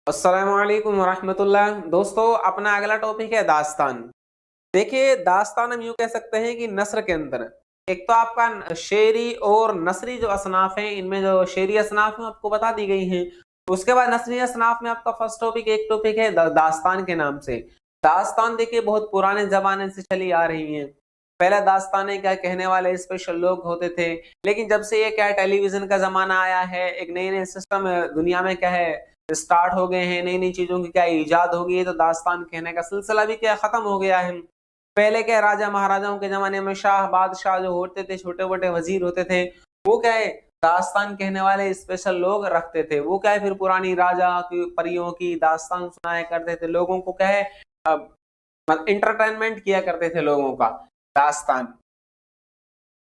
अस्सलामुअलैकुम वरहमतुल्लाह। दोस्तों, अपना अगला टॉपिक है दास्तान। देखिए, दास्तान हम यूं कह सकते हैं कि नस्र के अंदर एक तो आपका शेरी और नसरी जो असनाफ हैं, इनमें जो शेरी असनाफ हैं आपको बता दी गई हैं। उसके बाद नसरी असनाफ में आपका फर्स्ट टॉपिक एक टॉपिक है दास्तान के नाम से। दास्तान देखिए बहुत पुराने जमाने से चली आ रही हैं। पहला दास्तानें क्या कहने वाले स्पेशल लोग होते थे, लेकिन जब से ये क्या टेलीविजन का जमाना आया है, एक नए नए सिस्टम दुनिया में क्या है स्टार्ट हो गए हैं, नई नई चीजों की क्या इजाद हो गई है, तो दास्तान कहने का सिलसिला भी क्या खत्म हो गया है। पहले क्या राजा महाराजाओं के जमाने में शाह बादशाह जो होते थे, छोटे मोटे वजीर होते थे, वो क्या है दास्तान कहने वाले स्पेशल लोग रखते थे। वो क्या है फिर पुरानी राजा की परियों की दास्तान सुनाया करते थे, लोगों को क्या है इंटरटेनमेंट किया करते थे लोगों का। दास्तान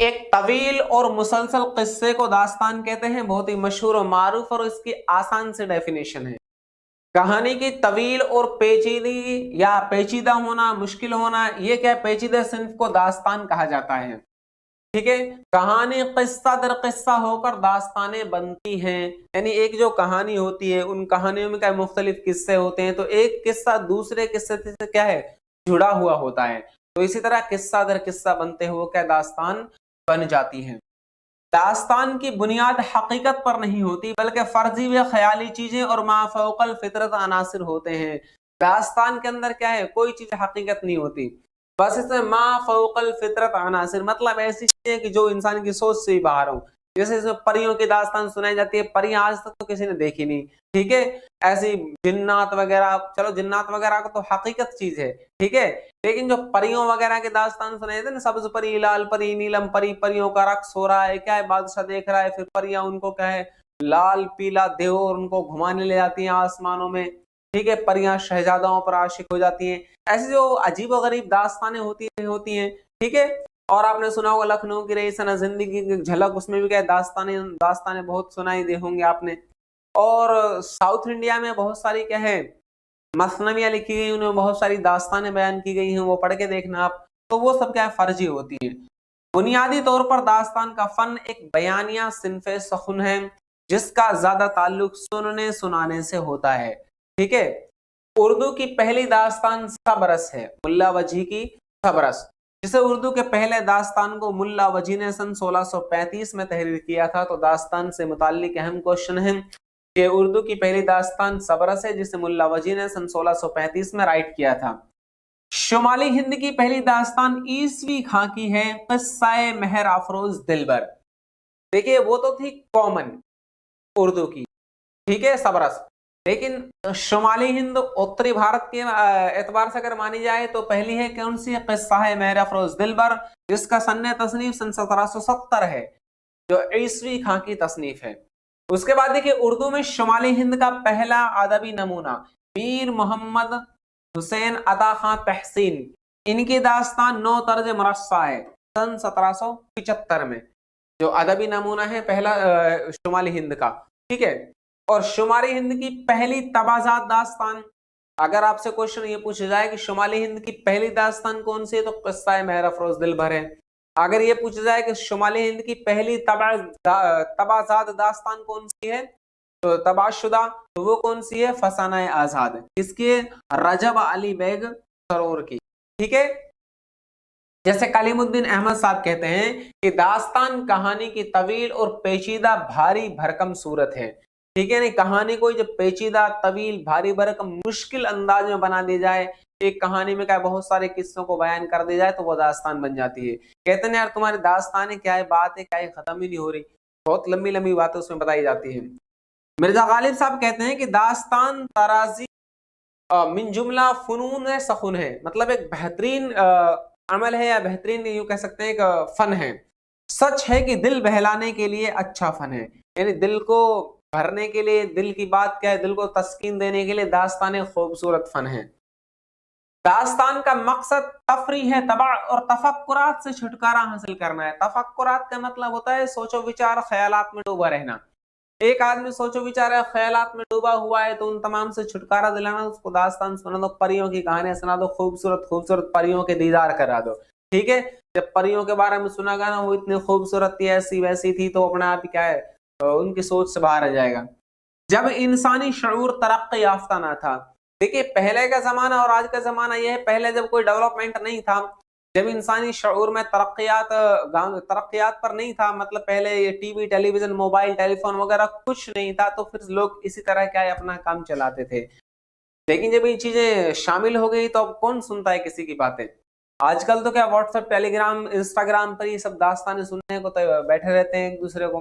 एक तवील और मुसलसल किस्से को दास्तान कहते हैं, बहुत ही मशहूर और मारूफ, और इसकी आसान से डेफिनेशन है कहानी की तवील और पेचीदी या पेचीदा होना, मुश्किल होना, ये क्या पेचीदा सिंफ को दास्तान कहा जाता है। ठीक है, कहानी किस्सा दर किस्सा होकर दास्तानें बनती हैं, यानी एक जो कहानी होती है उन कहानियों में क्या मुख्तलिफ किस्से होते हैं, तो एक किस्सा दूसरे किस्से से क्या है जुड़ा हुआ होता है। तो इसी तरह किस्सा दर किस्सा बनते हुए क्या दास्तान बन जाती है। दास्तान की बुनियाद हकीकत पर नहीं होती, बल्कि फर्जी व ख्याली चीजें और माफौकल फितरत अनासिर होते हैं। दास्तान के अंदर क्या है, कोई चीज हकीकत नहीं होती, बस इसमें माफौकल फितरत अनासिर मतलब ऐसी चीजें कि जो इंसान की सोच से ही बाहर हो। जैसे इसमें परियों की दास्तान सुनाई जाती है, परियां आज तक तो किसी ने देखी नहीं। ठीक है, ऐसी जिन्नात वगैरह, चलो जिन्नात वगैरह को तो हकीकत चीज है, ठीक है, लेकिन जो परियों वगैरह के दास्तान सुनाए थे ना, सब्ज परी, लाल परी, नीलम परी, परियों का रक्स हो रहा है, क्या है बादशाह देख रहा है, फिर परियां उनको क्या है लाल पीला देव और उनको घुमाने ले जाती हैं आसमानों में। ठीक है, परियां शहजादाओं पर आशिक हो जाती हैं। ऐसी जो अजीब व गरीब दास्तानें होती हैं। ठीक है, और आपने सुना होगा लखनऊ की रईसना जिंदगी की झलक, उसमें भी क्या है दास्तानें दास्तानें बहुत सुनाई दे होंगे आपने। और साउथ इंडिया में बहुत सारी क्या है मसनवियां लिखी गई, उनमें बहुत सारी दास्तानें बयान की गई हैं, वो पढ़ के देखना आप। तो वो सब क्या है फर्जी होती है। बुनियादी तौर पर दास्तान का फन एक बयानिया सिनफे सखुन है, जिसका ज्यादा ताल्लुक सुनने सुनाने से होता है। ठीक है, उर्दू की पहली दास्तान सबरस है, मुल्ला वजी की सबरस, जिसे उर्दू के पहले दास्तान को मुल्ला वजी ने सन 1635 में तहरीर किया था। तो दास्तान से मुताल्लिक अहम क्वेश्चन है कि उर्दू की पहली दास्तान सबरस है, जिसे मुल्ला वजी ने सन 1635 में राइट किया था। शुमाली हिंद की पहली दास्तान ईसवी खां की है, किस्सा-ए महर अफरोज दिलबर। देखिए वो तो थी कॉमन उर्दू की, ठीक है सबरस, लेकिन शुमाली हिंद उत्तरी भारत के एतबार से अगर मानी जाए तो पहली है कौन सी, किस्सा-ए महर अफरोज दिलबर, जिसका सन्ने तसनीफ सन 1770 है, जो ईसवी खां की तसनीफ है। उसके बाद देखिए उर्दू में शुमाली हिंद का पहला अदबी नमूना मीर मोहम्मद हुसैन अता खां तहसीन, इनकी दास्तान नौ तर्ज मरस्सा है सन 1775 में, जो अदबी नमूना है पहला शुमाली हिंद का। ठीक है, और शुमाली हिंद की पहली तबाजात दास्तान, अगर आपसे क्वेश्चन ये पूछा जाए कि शुमाली हिंद की पहली दास्तान कौन सी है, तो किस्सा महर अफरोज दिलबर है। अगर ये पूछा जाए कि शुमाली हिंद की पहली तबाजात दास्तान कौन सी है, तो तबाशुदा, तो वो कौन सी है, फसाना आजाद, किसकी, रजब अली बेग सरोर की। ठीक है, जैसे कलीमुद्दीन अहमद साहब कहते हैं कि दास्तान कहानी की तवील और पेचीदा भारी भरकम सूरत है। ठीक है, नहीं कहानी कोई जब पेचीदा तवील भारी भरकम मुश्किल अंदाज में बना दी जाए, एक कहानी में क्या बहुत सारे किस्सों को बयान कर दिया जाए, तो वो दास्तान बन जाती है। कहते हैं यार तुम्हारी दास्तान है क्या है, बात है क्या है, खत्म ही नहीं हो रही, बहुत लंबी लंबी बातें उसमें बताई जाती है। मिर्जा गालिब साहब कहते हैं कि दास्तान तराजी मिन जुमला फनून सखुन है, मतलब एक बेहतरीन अमल है, या बेहतरीन यूं कह सकते हैं एक फन है। सच है कि दिल बहलाने के लिए अच्छा फन है, यानी दिल को भरने के लिए, दिल की बात क्या है, दिल को तस्कीन देने के लिए दास्तान खूबसूरत फन है। दास्तान का मकसद तफरी है, तबा और तफक्कुरात से छुटकारा हासिल करना है। तफक्कुरात का मतलब होता है सोचो विचार ख्यालात में डूबा रहना। एक आदमी सोचो विचार ख्यालात में डूबा हुआ है, तो उन तमाम से छुटकारा दिलाना, उसको दास्तान सुना दो, परियों की कहानियां सुना दो, खूबसूरत खूबसूरत परियों के दीदार करा दो। ठीक है, जब परियों के बारे में सुना गा ना, वो इतनी खूबसूरत थी, ऐसी वैसी थी, तो अपने आप ही क्या है उनकी सोच से बाहर आ जाएगा। जब इंसानी शऊर तरक्की याफ्ता ना था। देखिए पहले का जमाना और आज का जमाना यह है, पहले जब कोई डेवलपमेंट नहीं था, जब इंसानी शऊर में तरक्कियात पर नहीं था, मतलब पहले ये टीवी, टेलीविजन, मोबाइल, टेलीफोन वगैरह कुछ नहीं था, तो फिर लोग इसी तरह क्या है अपना काम चलाते थे। लेकिन जब ये चीजें शामिल हो गई तो अब कौन सुनता है किसी की बातें। आजकल तो क्या व्हाट्सएप, टेलीग्राम, इंस्टाग्राम पर ये सब दास्तानें सुनने को तो बैठे रहते हैं एक दूसरे को।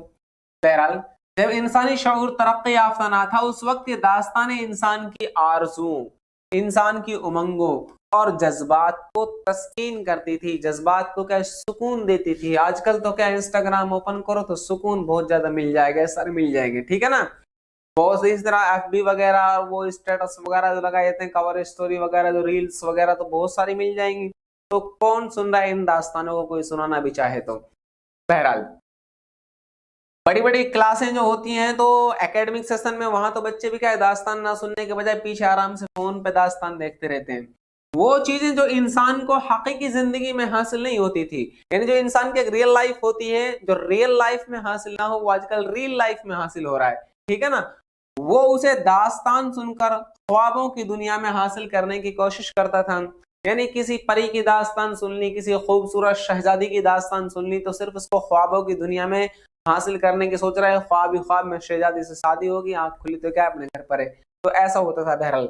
बहरहाल जब इंसानी शऊर तरक्की याफ्ता ना था, उस वक्त ये दास्तानें इंसान की आरज़ू, इंसान की उमंगों और जज्बात को तस्कीन करती थी, जज्बात को क्या सुकून देती थी। आजकल तो क्या इंस्टाग्राम ओपन करो तो सुकून बहुत ज्यादा मिल जाएगा, सर मिल जाएंगे, ठीक है ना। बहुत इस तरह एफबी वगैरह, वो स्टेटस वगैरह जो लगाए जाते हैं, कवर स्टोरी वगैरह, जो रील्स वगैरह, तो बहुत सारी मिल जाएंगी। तो कौन सुन रहा है इन दास्तानों को, कोई सुनाना भी चाहे तो। बहरहाल बड़ी बड़ी क्लासें जो होती हैं तो एकेडमिक सेशन में, वहां तो बच्चे भी क्या है दास्तान ना सुनने के बजाय पीछे आराम से फोन पे दास्तान देखते रहते हैं। वो चीजें जो इंसान को हकीकी जिंदगी में हासिल नहीं होती थी, यानी जो इंसान की एक रियल लाइफ होती है, जो रियल लाइफ में हासिल ना हो वो आजकल रियल लाइफ में हासिल हो रहा है, ठीक है ना। वो उसे दास्तान सुनकर ख्वाबों की दुनिया में हासिल करने की कोशिश करता था। यानी किसी परी की दास्तान सुन ली, किसी खूबसूरत शहजादी की दास्तान सुन ली, तो सिर्फ उसको ख्वाबों की दुनिया में हासिल करने की सोच रहा है। ख्वाब ही ख्वाब में शहजादी से शादी होगी, आंख खुली तो क्या अपने घर पर है। तो ऐसा होता था। बहरहाल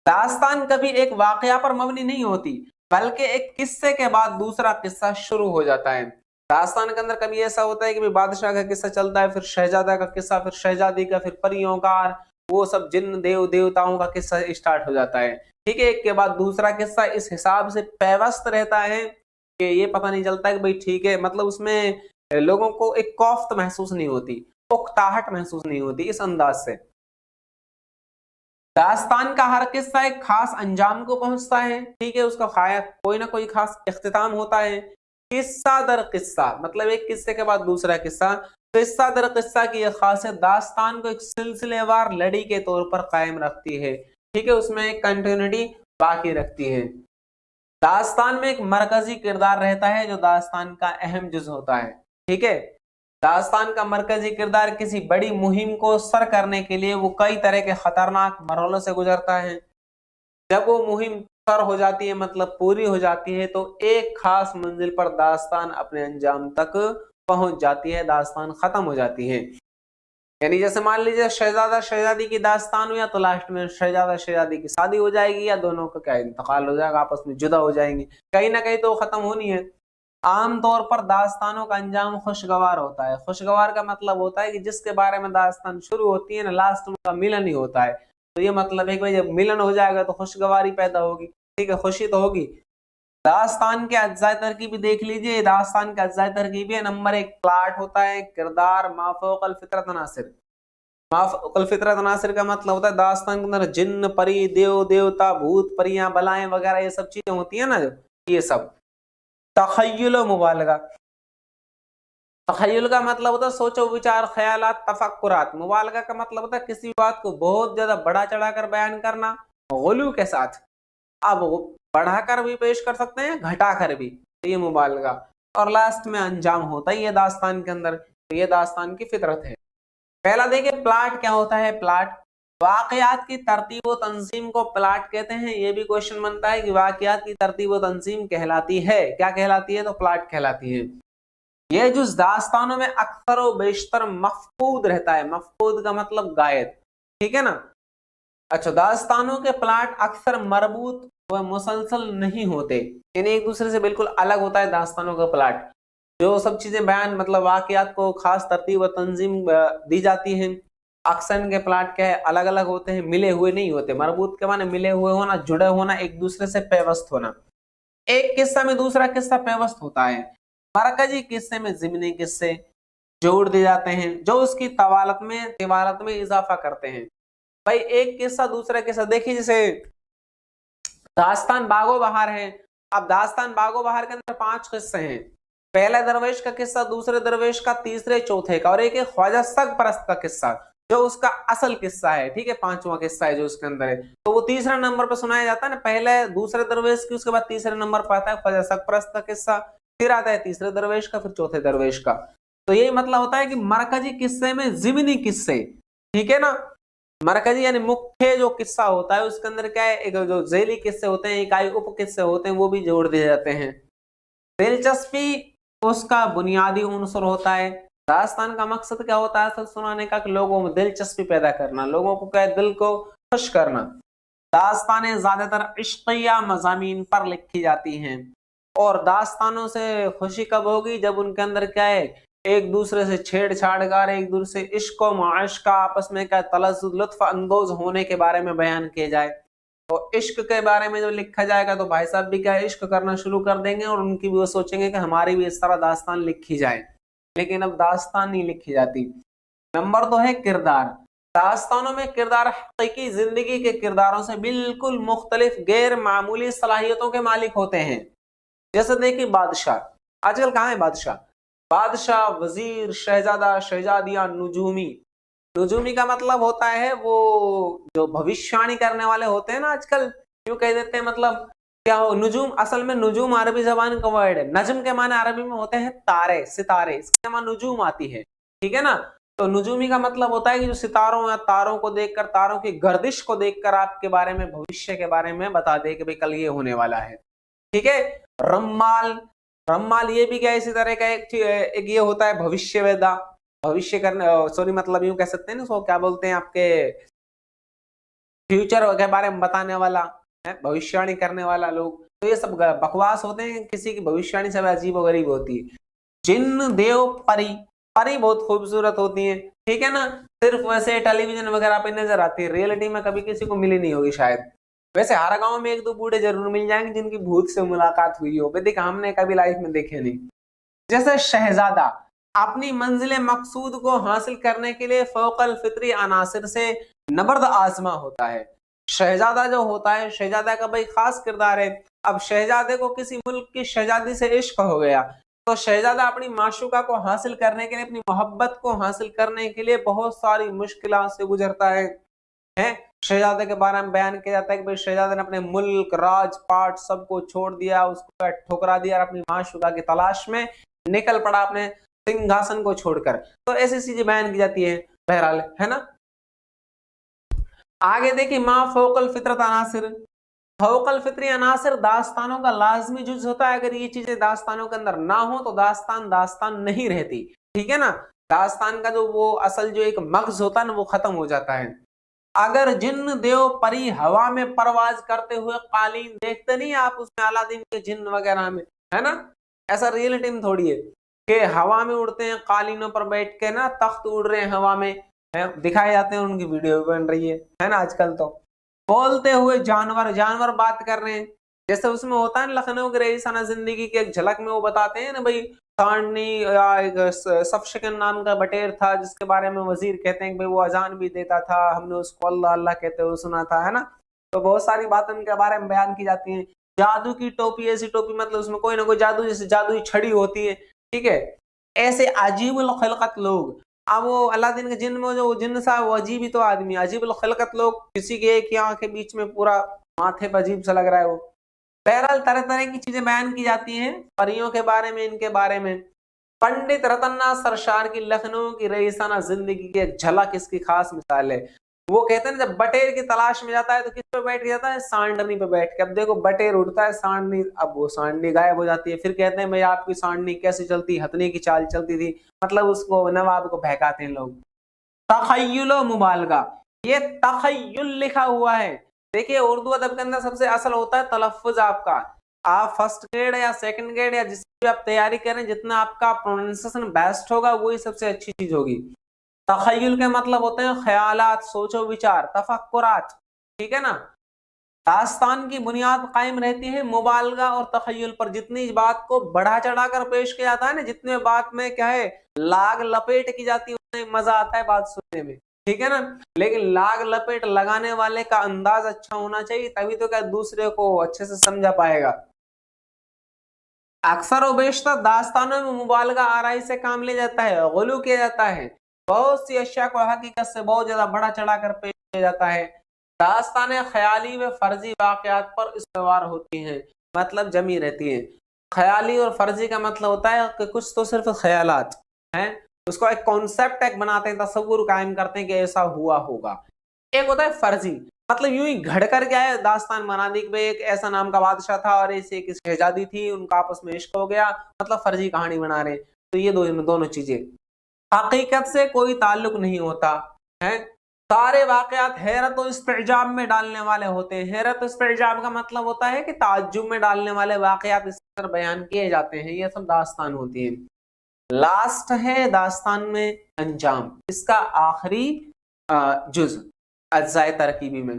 दास्तान कभी एक वाकया पर मबनी नहीं होती, बल्कि एक किस्से के बाद दूसरा किस्सा शुरू हो जाता है। दास्तान के अंदर कभी ऐसा होता है कि बादशाह का किस्सा चलता है, फिर शहजादा का किस्सा, फिर शहजादी का, फिर परियों का, वो सब जिन देव देवताओं का किस्सा स्टार्ट हो जाता है। ठीक है, एक के बाद दूसरा किस्सा इस हिसाब से पैवस्त रहता है कि ये पता नहीं चलता कि भाई ठीक है, मतलब उसमें लोगों को एक कौफ्त महसूस नहीं होती, उकताहट महसूस नहीं होती। इस अंदाज से दास्तान का हर किस्सा एक खास अंजाम को पहुंचता है, ठीक है, उसका कोई ना कोई खास इख्तिताम होता है। किस्सा दर किस्सा, मतलब एक किस्से के बाद दूसरा किस्सा, किस्सा दर किस्सा की यह खासियत दास्तान को एक सिलसिलेवार लड़ी के तौर पर कायम रखती है, ठीक है, उसमें एक कंटिन्यूटी बाकी रखती है। दास्तान में एक मरकजी किरदार रहता है जो दास्तान का अहम जुज होता है, ठीक है। दास्तान का मरकजी किरदार किसी बड़ी मुहिम को सर करने के लिए वो कई तरह के खतरनाक मरहलों से गुजरता है। जब वो मुहिम सर हो जाती है, मतलब पूरी हो जाती है, तो एक खास मंजिल पर दास्तान अपने अंजाम तक पहुंच जाती है, दास्तान खत्म हो जाती है। यानी जैसे मान लीजिए शहजादा शहजादी की दास्तान हुई, तो लास्ट में शहजादा शहजादी की शादी हो जाएगी, या दोनों का क्या इंतकाल हो जाएगा, आपस में जुदा हो जाएंगे, कहीं ना कहीं तो खत्म होनी है। आमतौर पर दास्तानों का अंजाम खुशगवार होता है। खुशगवार का मतलब होता है कि जिसके बारे में दास्तान शुरू होती है ना, लास्ट में उनका मिलन ही होता है। तो ये मतलब है कि भाई जब मिलन हो जाएगा तो खुशगवारी पैदा होगी, ठीक है, खुशी तो होगी। दास्तान के अज्जाए तरकीब देख लीजिए, दास्तान के अज्जाए तरकीब नंबर 1 प्लाट होता है, किरदार, माफौकल फितरत नासिर। माफौकल फितरत नासिर का मतलब होता है दास्तान के अंदर जिन्न, परी, देव देवता, भूत, परियां, बलाएं वगैरह ये सब चीजें होती है ना, ये सब। तखय्युल मुबालगा, तखय्युल का मतलब होता है सोचो विचार, ख्यालात, तफक्कुरात। मुबालगा का मतलब होता है किसी बात को बहुत ज्यादा बढ़ा चढ़ाकर बयान करना, गुलू के साथ। अब वो बढ़ाकर भी पेश कर सकते हैं, घटाकर भी, तो ये मुबालगा। और लास्ट में अंजाम होता ही है दास्तान के अंदर। तो ये दास्तान की फितरत है। पहला देखिए प्लाट क्या होता है। प्लाट वाकयात की तरतीब व तंजीम को प्लाट कहते हैं। ये भी क्वेश्चन बनता है कि वाकयात की तरतीब व तंजीम कहलाती है, क्या कहलाती है, तो प्लाट कहलाती है। ये जो दास्तानों में अक्सर व बेशतर मफकूद रहता है। मफकूद का मतलब गायब, ठीक है ना। अच्छा, दास्तानों के प्लाट अक्सर मरबूत व मुसलसल नहीं होते, यानी एक दूसरे से बिल्कुल अलग होता है दास्तानों का प्लाट। जो सब चीजें बयान, मतलब वाकयात को खास तरतीब व तंजीम दी जाती है, अक्सर इनके प्लाट क्या है, अलग अलग होते हैं, मिले हुए नहीं होते। मरबूत के माने मिले हुए होना, जुड़े होना, एक दूसरे से पेवस्त होना। एक किस्सा में दूसरा किस्सा पेवस्त होता है। मरकजी किस्से में ज़िमनी किस्से जोड़ दिए जाते हैं जो उसकी तिवालत में इजाफा करते हैं। भाई एक किस्सा दूसरा किस्सा, देखिए जैसे दास्तान बागो बहार है। अब दास्तान बागो बहार के अंदर 5 किस्से हैं। पहले दरवेश का किस्सा, दूसरे दरवेश का, तीसरे चौथे का, और एक ख्वाजा सग परस्त का किस्सा जो उसका असल किस्सा है, ठीक है, 5वां किस्सा है जो उसके अंदर है। तो वो तीसरा नंबर पर सुनाया जाता है ना, पहले दूसरे दरवेश की, उसके बाद तीसरे नंबर पर आता है ख्वाजा सग परस्त का किस्सा, फिर आता है तीसरे दरवेश का, फिर चौथे दरवेश का। तो यही मतलब होता है कि मरकजी किस्से में ज़िमनी किस्से ठीक है ना। मरकजी यानी मुख्य जो किस्सा होता है उसके अंदर क्या है, एक जो झेली किस्से होते हैं, इकाई उप किस्से होते हैं, वो भी जोड़ दिए जाते हैं। दिलचस्पी उसका बुनियादी उनसर होता है। दास्तान का मकसद क्या होता है असल सुनाने का, कि लोगों में दिलचस्पी पैदा करना, लोगों को क्या है, दिल को खुश करना। दास्तानें ज्यादातर इश्किया मज़ामीन पर लिखी जाती हैं, और दास्तानों से खुशी कब होगी, जब उनके अंदर क्या है, एक दूसरे से छेड़छाड़ कर, एक दूसरे से इश्क व माशका आपस में क्या तलज़्ज़ुज़ लुत्फ अंदोज होने के बारे में बयान किए जाए। तो इश्क के बारे में जब लिखा जाएगा तो भाई साहब भी क्या है, इश्क करना शुरू कर देंगे, और उनकी भी वो सोचेंगे कि हमारी भी इस तरह दास्तान लिखी जाए। लेकिन अब दास्तान नहीं लिखी जाती। नंबर 2 है किरदार। दास्तानों में किरदार हकीकी जिंदगी के किरदारों से बिल्कुल मुख्तलिफ गैर मामूली सलाहियतों के मालिक होते हैं। जैसे देखिए बादशाह, आजकल कहाँ है बादशाह, बादशाह, वजीर, शहजादा, शहजादियां, नुजूमी। नुजूमी का मतलब होता है वो जो भविष्यवाणी करने वाले होते हैं ना, आजकल क्यों कह देते हैं, मतलब क्या हो नुजूम, असल में नुजूम अरबी जबान का वर्ड है। नजम के माने अरबी में होते हैं तारे, सितारे, इसके माने नुजूम आती है, ठीक है ना। तो नुजूमी का मतलब होता है कि जो सितारों या तारों को देखकर, तारों की गर्दिश को देखकर आपके बारे में, भविष्य के बारे में बता दे कि भाई कल ये होने वाला है, ठीक है। रम्माल, रम्माल ये भी क्या इसी तरह का एक ये होता है भविष्यवेदा, भविष्य करने, सॉरी मतलब यूं कह सकते हैं ना, उसको क्या बोलते हैं, आपके फ्यूचर के बारे में बताने वाला है, भविष्यवाणी करने वाला लोग। तो ये सब बकवास होते हैं, किसी की भविष्यवाणी सब अजीब और गरीब होती है। जिन्न, देव, परी, परी बहुत खूबसूरत होती है, ठीक है ना। सिर्फ वैसे टेलीविजन वगैरह पे नजर आती है, रियलिटी में कभी किसी को मिली नहीं होगी शायद। वैसे हर गांव में एक दो बूढ़े जरूर मिल जाएंगे जिनकी भूत से मुलाकात हुई हो, देखा हमने कभी लाइफ में देखे नहीं। जैसे शहजादा अपनी मंजिल मकसूद को हासिल करने के लिए फौकल फित्री अनासिर से नबर्द आजमा होता है। शहजादा जो होता है, शहजादा का भाई खास किरदार है। अब शहजादे को किसी मुल्क की शहजादी से इश्क हो गया, तो शहजादा अपनी माशूका को हासिल करने के लिए, अपनी मोहब्बत को हासिल करने के लिए बहुत सारी मुश्किलों से गुजरता है। शहजादे के बारे में बयान किया जाता है कि भाई शहजादे ने अपने मुल्क, राजपाट सबको छोड़ दिया, उसको ठुकरा दिया और अपनी माशूका की तलाश में निकल पड़ा अपने सिंहासन को छोड़कर। तो ऐसी चीजें बयान की जाती है बहरहाल, है ना। आगे देखिए माँ फौकल फितरत अनासिर। फौकल फितरी अनासिर दास्तानों का लाजमी जुज होता है। अगर ये चीजें दास्तानों के अंदर ना हो तो दास्तान दास्तान नहीं रहती, ठीक है ना। दास्तान का जो वो असल जो एक मगज होता है ना, वो खत्म हो जाता है। अगर जिन्न, देव, परी हवा में परवाज करते हुए कालीन देखते नहीं आप उसमें अलादीन के जिन्न वगैरह में, है ना। ऐसा रियलिटी में थोड़ी है कि हवा में उड़ते हैं, कालीनों पर बैठ के ना तख्त उड़ रहे हैं हवा में, है दिखाए जाते हैं, उनकी वीडियो बन रही है ना आजकल। तो बोलते हुए जानवर, जानवर बात कर रहे हैं। जैसे उसमें होता है लखनऊ के रईसाना जिंदगी की एक झलक में वो बताते हैं ना भाई, सांडनी या एक सफशकन नाम का बटेर था जिसके बारे में वजीर कहते हैं कि भाई वो अजान भी देता था, हमने उसको अल्लाह अल्लाह कहते हुए सुना था, है ना। तो बहुत सारी बातें उनके बारे में बयान की जाती हैं। जादू की टोपी, ऐसी टोपी मतलब उसमें कोई ना कोई जादू, जैसे जादुई छड़ी होती है, ठीक है। ऐसे अजीबुल खलकत लोग। अब वो अलादीन के जिन्न में जो जिन्न साहब वो अजीब ही तो आदमी, अजीबुल खलकत लोग, किसी के एक आंख के बीच में पूरा माथे पर अजीब सा लग रहा है वो। बहरहाल तरह तरह की चीजें बयान की जाती हैं परियों के बारे में, इनके बारे में। पंडित रतन्ना सरशार की लखनऊ की रईसाना जिंदगी की एक झलक इसकी खास मिसाल है। वो कहते हैं जब बटेर की तलाश में जाता है तो किस पे बैठ के जाता है, सांडनी पे बैठ के। अब देखो बटेर उड़ता है, सांडनी, अब वो सांडनी गायब हो जाती है, फिर कहते हैं भाई आपकी सांडनी कैसी चलती, हथनी की चाल चलती थी, मतलब उसको नवाब को बहकाते हैं लोग। तखय्युल मुबालगा, ये तखय्युल लिखा हुआ है। देखिए उर्दू अदब के अंदर सबसे असल होता है तलफ्फुज आपका। आप फर्स्ट ग्रेड या सेकंड ग्रेड या जिसकी भी आप तैयारी करें, जितना आपका प्रोनाउंसिएशन बेस्ट होगा वही सबसे अच्छी चीज होगी। तखय्युल के मतलब होते हैं ख्यालात, सोचो विचार, तफक्कुरात, ठीक है ना। दास्तान की बुनियाद कायम रहती है मुबालगा और तखय्युल पर। जितनी इस बात को बढ़ा चढ़ाकर पेश किया जाता है ना, जितने बात में क्या है लाग लपेट की जाती है, उतने मजा आता है बात सुनने में, ठीक है ना। लेकिन लाग लपेट लगाने वाले का अंदाज अच्छा होना चाहिए, तभी तो क्या दूसरे को अच्छे से समझा पाएगा। अक्सर और बेशतर दास्तानों में मुबालगा आराई से काम लिया जाता है, गुलू किया जाता है। बहुत सी अशिया को हकीकत से बहुत ज्यादा बढ़ा चढ़ाकर पेश किया जाता है। दास्तानें ख्याली व फर्जी वाकयात पर इस्तवार होती हैं, मतलब जमी रहती हैं। ख्याली और फर्जी का मतलब होता है कि कुछ तो सिर्फ ख्यालात हैं, उसको एक कॉन्सेप्ट एक बनाते हैं, तस्वुर कायम करते हैं कि ऐसा हुआ होगा। एक होता है फर्जी, मतलब यूं ही घड़ कर क्या है दास्तान बना दी कि भाई एक ऐसा नाम का बादशाह था और ऐसे एक शहजादी थी, उनका आपस में इश्क हो गया, मतलब फर्जी कहानी बना रहे। तो ये दोनों चीजें हकीकत से कोई ताल्लुक नहीं होता है। सारे वाकयात हैरत और इस्तेजाब में डालने वाले होते हैं। हैरत और इस्तेजाब का मतलब होता है कि ताज्जुब में डालने वाले वाकयात इस तरह बयान किए जाते हैं, ये सब दास्तान होती है। लास्ट है दास्तान में अंजाम, इसका आखिरी जुज अज्जाए तरकीबी में।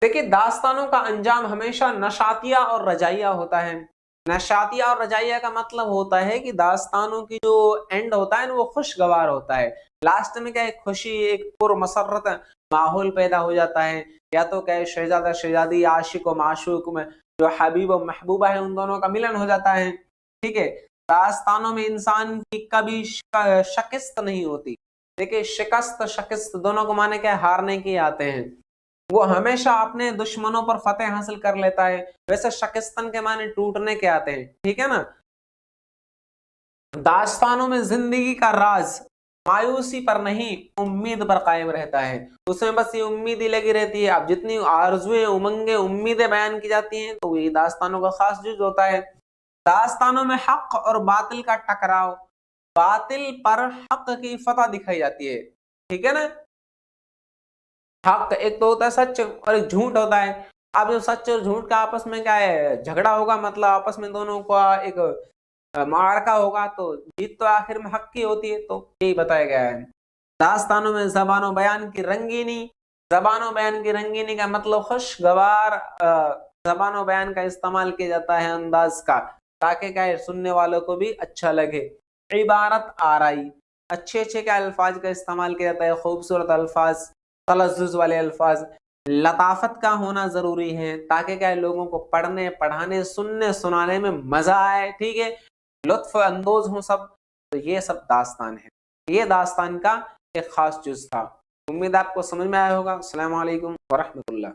देखिए दास्तानों का अंजाम हमेशा नशातिया और रजाइया होता है। नशातिया और रजाइया का मतलब होता है कि दास्तानों की जो एंड होता है ना वो खुशगवार होता है। लास्ट में क्या है, खुशी, एक पुरमसरत माहौल पैदा हो जाता है। या तो क्या है, शहजादा शहजादी, आशिक और माशूक में जो हबीब और महबूबा है, उन दोनों का मिलन हो जाता है। ठीक है, दास्तानों में इंसान की कभी शिकस्त नहीं होती। देखिए शिकस्त शिकस्त दोनों को माने क्या, हारने के आते हैं। वो हमेशा अपने दुश्मनों पर फतेह हासिल कर लेता है। वैसे शिकस्तन के माने टूटने के आते हैं। ठीक है ना। दास्तानों में जिंदगी का राज मायूसी पर नहीं, उम्मीद पर कायम रहता है। उसमें बस ये उम्मीद ही लगी रहती है। अब जितनी आरजुएं, उमंगे, उम्मीदें बयान की जाती हैं, तो ये दास्तानों का खास जुज होता है। दास्तानों में हक और बातिल का टकराव, बातिल पर हक की फतह दिखाई जाती है। ठीक है ना। हक एक तो होता है सच और एक झूठ होता है। अब जो सच और झूठ का आपस में क्या है, झगड़ा होगा, मतलब आपस में दोनों का एक मार्का होगा, तो जीत तो आखिर में हक की होती है। तो यही बताया गया है। दास्तानों में ज़बानो बयान की रंगीनी, ज़बानो बयान की रंगीनी का मतलब खुशगवार ज़बानो बयान का इस्तेमाल किया जाता है अंदाज का, ताकि क्या है सुनने वालों को भी अच्छा लगे। इबारत आराई, अच्छे अच्छे क्या अल्फाज का इस्तेमाल किया जाता है, खूबसूरत अल्फाज, तलज़्ज़ुज़ वाले अल्फाज। लताफत का होना जरूरी है, ताकि क्या है लोगों को पढ़ने, पढ़ाने, सुनने, सुनाने में मजा आए। ठीक है, लुत्फ अंदोज हो सब। तो ये सब दास्तान है। ये दास्तान का एक खास जुज था। उम्मीद आपको समझ में आया होगा। अस्सलाम वालेकुम व रहमतुल्लाह।